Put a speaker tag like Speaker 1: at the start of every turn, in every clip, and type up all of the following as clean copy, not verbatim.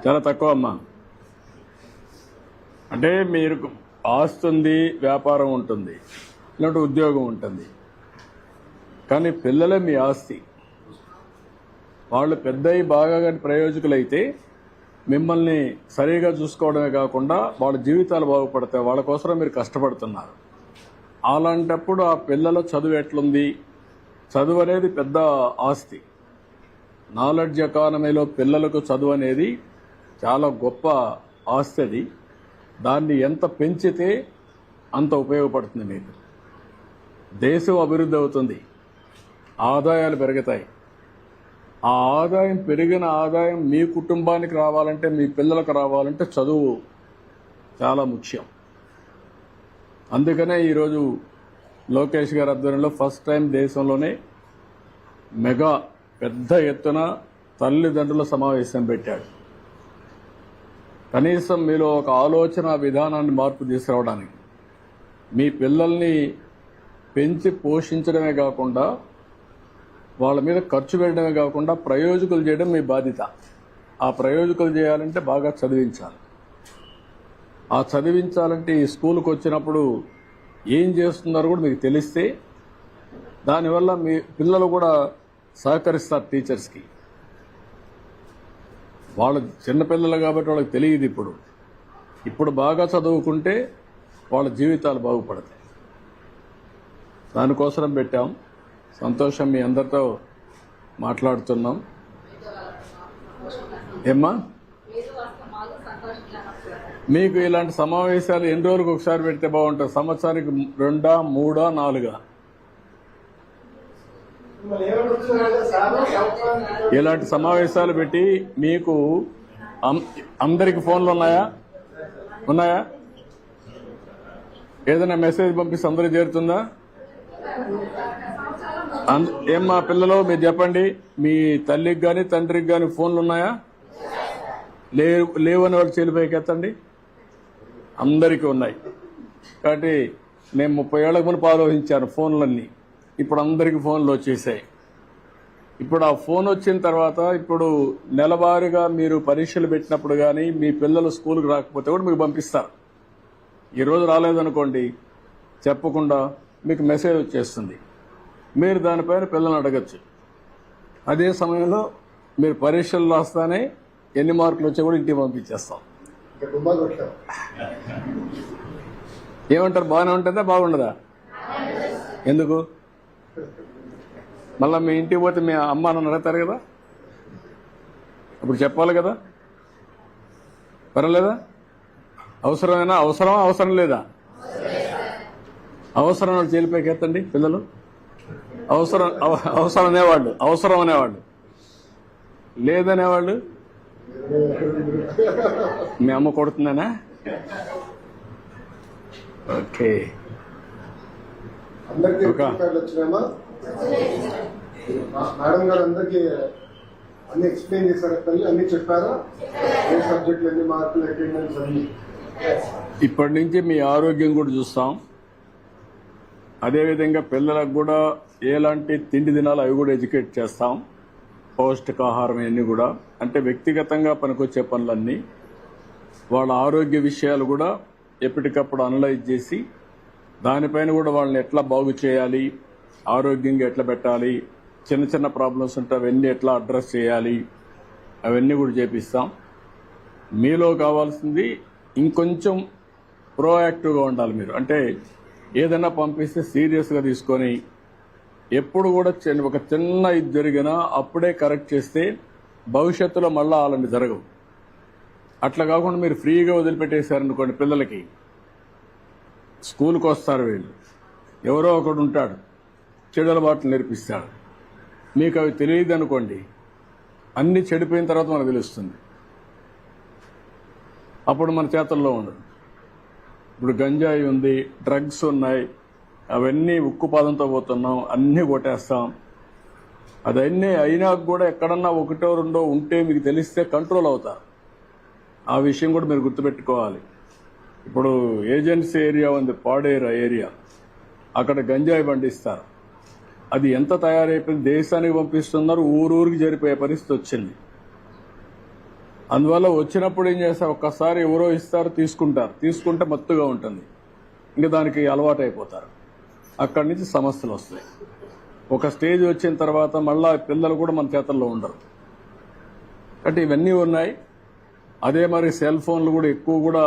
Speaker 1: చాలా తక్కువ అమ్మా. అంటే మీరు ఆస్తి ఉంది, వ్యాపారం ఉంటుంది, ఇలాంటి ఉద్యోగం ఉంటుంది, కానీ పిల్లలే మీ ఆస్తి. వాళ్ళు పెద్దయి బాగా కానీ ప్రయోజకులైతే మిమ్మల్ని సరిగా చూసుకోవడమే కాకుండా వాళ్ళ జీవితాలు బాగుపడతాయి. వాళ్ళ కోసం మీరు కష్టపడుతున్నారు. అలాంటప్పుడు ఆ పిల్లల చదువు ఎట్లుంది? చదువు అనేది పెద్ద ఆస్తి. నాలెడ్జ్ ఎకానమీలో పిల్లలకు చదువు అనేది చాలా గొప్ప ఆస్తి. అది దాన్ని ఎంత పెంచితే అంత ఉపయోగపడుతుంది. మీకు దేశం అభివృద్ధి అవుతుంది, ఆదాయాలు పెరుగుతాయి. ఆ ఆదాయం పెరిగిన ఆదాయం మీ కుటుంబానికి రావాలంటే, మీ పిల్లలకు రావాలంటే చదువు చాలా ముఖ్యం. అందుకనే ఈరోజు లోకేష్ గారి ఆధ్వర్యంలో ఫస్ట్ టైం దేశంలోనే మెగా పెద్ద ఎత్తున తల్లిదండ్రుల సమావేశం పెట్టాడు. కనీసం మీలో ఒక ఆలోచన విధానాన్ని మార్పు తీసుకురావడానికి, మీ పిల్లల్ని పెంచి పోషించడమే కాకుండా వాళ్ళ మీద ఖర్చు పెట్టడమే కాకుండా ప్రయోజకులు చేయడం మీ బాధ్యత. ఆ ప్రయోజకులు చేయాలంటే బాగా చదివించాలి. ఆ చదివించాలంటే ఈ స్కూల్కి వచ్చినప్పుడు ఏం చేస్తున్నారో కూడా మీకు తెలిస్తే దానివల్ల మీ పిల్లలు కూడా సహకరిస్తారు టీచర్స్కి. వాళ్ళు చిన్నపిల్లలు కాబట్టి వాళ్ళకి తెలియదు. ఇప్పుడు బాగా చదువుకుంటే వాళ్ళ జీవితాలు బాగుపడతాయి. దానికోసం పెట్టాం. సంతోషం, మీ అందరితో మాట్లాడుతున్నాం. ఏమ్మా, మీకు ఇలాంటి సమావేశాలు ఎన్ని రోజులకు ఒకసారి పెడితే బాగుంటుంది? సంవత్సరానికి 2, 3, 4 ఇలాంటి సమావేశాలు పెట్టి మీకు అందరికి ఫోన్లు ఉన్నాయా? ఏదైనా మెసేజ్ పంపిస్తే అందరికి చేరుతుందా? ఏమ్మా పిల్లలు, మీరు చెప్పండి, మీ తల్లికి కానీ తండ్రికి కానీ ఫోన్లు ఉన్నాయా? లేవని వాళ్ళు చెల్లిపైకి ఎత్తండి. అందరికీ ఉన్నాయి. కాబట్టి నేను 30 ఏళ్లకు మునుపు ఆలోచించాను ఫోన్లన్నీ. ఇప్పుడు అందరికీ ఫోన్లు వచ్చేసాయి. ఇప్పుడు ఆ ఫోన్ వచ్చిన తర్వాత ఇప్పుడు నెలవారీగా మీరు పరీక్షలు పెట్టినప్పుడు కానీ మీ పిల్లలు స్కూల్కి రాకపోతే కూడా మీకు పంపిస్తారు. ఈరోజు రాలేదనుకోండి, చెప్పకుండా మీకు మెసేజ్ వచ్చేస్తుంది. మీరు దానిపైన పిల్లల్ని అడగచ్చు. అదే సమయంలో మీరు పరీక్షలు రాస్తానే ఎన్ని మార్కులు వచ్చా కూడా ఇంటికి పంపించేస్తాం. ఏమంటారు? బాగానే ఉంటుందా, బాగుండదా? ఎందుకు? మళ్ళీ మీ ఇంటికి పోతే మీ అమ్మ నన్ను అడుగుతారు కదా, అప్పుడు చెప్పాలి కదా. పర్వాలేదా? అవసరం లేదా? అవసరం వాళ్ళు జైలుపైకి ఎత్తండి పిల్లలు. అవసరం అనేవాళ్ళు లేదనేవాళ్ళు మీ అమ్మ కొడుతుందనా? ఓకే.
Speaker 2: మేడం గారు అందరికి అన్ని ఎక్స్ప్లెయిన్ చేశారు, అన్ని చెప్పారా? ఏ సబ్జెక్టులు ఎన్ని మార్కులు, అటెండెన్స్ అన్ని.
Speaker 1: ఇప్పటి నుంచి మీ ఆరోగ్యం కూడా చూస్తాం. అదేవిధంగా పిల్లలకు కూడా ఎలాంటి తిండి తినాలో అవి కూడా ఎడ్యుకేట్ చేస్తాం. పౌష్టికాహారం అన్నీ కూడా, అంటే వ్యక్తిగతంగా పనికొచ్చే పనులన్నీ, వాళ్ళ ఆరోగ్య విషయాలు కూడా ఎప్పటికప్పుడు అనలైజ్ చేసి దానిపైన కూడా వాళ్ళని ఎట్లా బాగు చేయాలి, ఆరోగ్యంగా ఎట్లా పెట్టాలి, చిన్న చిన్న ప్రాబ్లమ్స్ ఉంటే అవన్నీ ఎట్లా అడ్రస్ చేయాలి, అవన్నీ కూడా చేపిస్తాం. మీలో కావాల్సింది ఇంకొంచెం ప్రోయాక్టివ్గా ఉండాలి మీరు. అంటే ఏదైనా పంపిస్తే సీరియస్గా తీసుకొని ఎప్పుడు కూడా ఒక చిన్న ఇది జరిగినా అప్పుడే కరెక్ట్ చేస్తే భవిష్యత్తులో మళ్ళీ అలాంటి జరగవు. అట్లా కాకుండా మీరు ఫ్రీగా వదిలిపెట్టేశారనుకోండి, పిల్లలకి స్కూల్కి వస్తారు వీళ్ళు, ఎవరో ఒకడు ఉంటాడు చెడు అలవాట్లు నేర్పిస్తాడు. మీకు అవి తెలియదు అనుకోండి, అన్నీ చెడిపోయిన తర్వాత మనకు తెలుస్తుంది. అప్పుడు మన చేతుల్లో ఉండదు. ఇప్పుడు గంజాయి ఉంది, డ్రగ్స్ ఉన్నాయి, అవన్నీ ఉక్కుపాదంతో పోతున్నాం, అన్నీ కొట్టేస్తాం. అదన్నీ అయినా కూడా ఎక్కడన్నా 1, 2 ఉంటే మీకు తెలిస్తే కంట్రోల్ అవుతారు. ఆ విషయం కూడా మీరు గుర్తుపెట్టుకోవాలి. ఇప్పుడు ఏజెన్సీ ఏరియా ఉంది, పాడేరు ఏరియా, అక్కడ గంజాయి పండిస్తారు. అది ఎంత తయారైపోయింది, దేశానికి పంపిస్తున్నారు, ఊరూరికి జరిపోయే పరిస్థితి వచ్చింది. అందువల్ల వచ్చినప్పుడు ఏం చేస్తారు, ఒక్కసారి ఎవరో ఇస్తారు, తీసుకుంటే మత్తుగా ఉంటుంది, ఇంకా దానికి అలవాటు అయిపోతారు. అక్కడి నుంచి సమస్యలు వస్తాయి. ఒక స్టేజ్ వచ్చిన తర్వాత మళ్ళా పిల్లలు కూడా మన చేతల్లో ఉండరు. కాబట్టి ఇవన్నీ ఉన్నాయి. అదే మరి సెల్ ఫోన్లు కూడా ఎక్కువ కూడా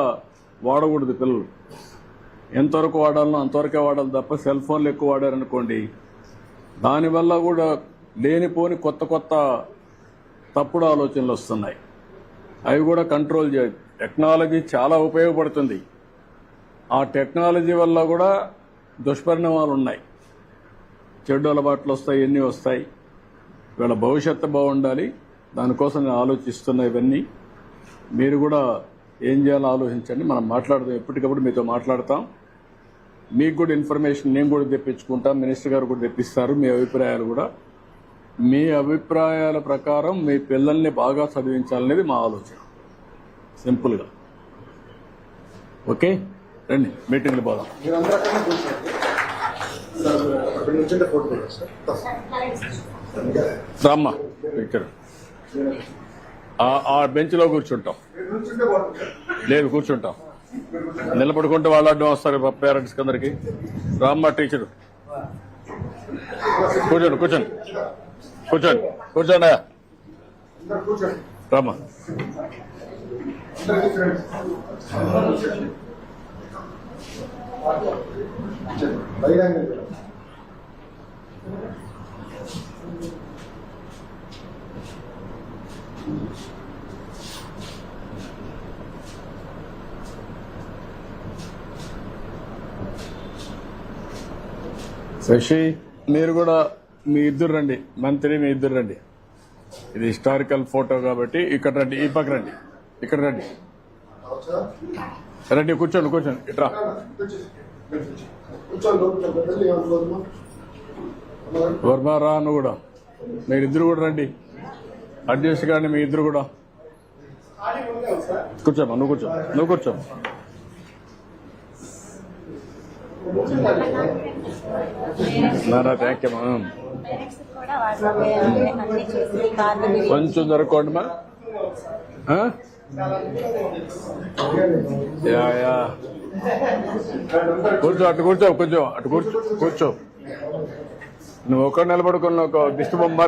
Speaker 1: వాడకూడదు పిల్లలు. ఎంతవరకు వాడాలనో అంతవరకే వాడాలి తప్ప సెల్ ఫోన్లు ఎక్కువ వాడారనుకోండి, దానివల్ల కూడా లేనిపోని కొత్త కొత్త తప్పుడు ఆలోచనలు వస్తున్నాయి. అవి కూడా కంట్రోల్ చేయాలి. టెక్నాలజీ చాలా ఉపయోగపడుతుంది. ఆ టెక్నాలజీ వల్ల కూడా దుష్పరిణామాలు ఉన్నాయి, చెడు అలవాట్లు వస్తాయి, ఎన్ని వస్తాయి. వీళ్ళ భవిష్యత్తు బాగుండాలి, దానికోసం నేను ఆలోచిస్తున్నా. ఇవన్నీ మీరు కూడా ఏం చేయాలో ఆలోచించండి. మనం మాట్లాడదాం, ఎప్పటికప్పుడు మీతో మాట్లాడతాం. మీకు కూడా ఇన్ఫర్మేషన్ నేను కూడా తెప్పించుకుంటాం, మినిస్టర్ గారు కూడా తెప్పిస్తారు. మీ అభిప్రాయాలు కూడా, మీ అభిప్రాయాల ప్రకారం మీ పిల్లల్ని బాగా చదివించాలనేది మా ఆలోచన, సింపుల్గా. ఓకే, రండి మీటింగ్లు పోదాం.
Speaker 2: మీరందరూ అక్కడనే కూర్చోండి సార్. అక్కడి నుంచి ఫోటో సార్.
Speaker 1: రామ్మా ఇక్కడ ఆ బెంచ్లో కూర్చుంటాం.
Speaker 2: మీరు నుంచుంటే బాగుంటుంది సార్.
Speaker 1: లేదు, కూర్చుంటాం. నిలబడుకుంటే వాళ్ళు అడ్డం వస్తారు పేరెంట్స్కి అందరికి. రామ్మా టీచరు, కూర్చోండి కూర్చోండి కూర్చోండి కూర్చోండి.
Speaker 2: అందరూ కూర్చోండి.
Speaker 1: రామ్మా.
Speaker 2: అందరూ కూర్చోండి. బహిరంగ
Speaker 1: శశి, మీరు కూడా మీ ఇద్దరు రండి, మంత్రి మీ ఇద్దరు రండి. ఇది హిస్టారికల్ ఫోటో కాబట్టి ఇక్కడ రండి, ఈ పక్క రండి, ఇక్కడ రండి, రండి కూర్చోండి కూర్చోండి. ఇట్రా వర్మారా, నువ్వు కూడా, మీరిద్దరు కూడా రండి. అడ్జస్ట్ కానీ మీ ఇద్దరు కూడా కూర్చోమ్మా. నువ్వు కూర్చో, నువ్వు కూర్చో. నానా థ్యాంక్ యూ. కొంచెం జరుపుకోండి మా. యా కూర్చో, అటు కూర్చో, కొంచెం అటు కూర్చో. నువ్వు ఒక్కడ నిలబడుకున్న ఒక దిష్టి బొమ్మ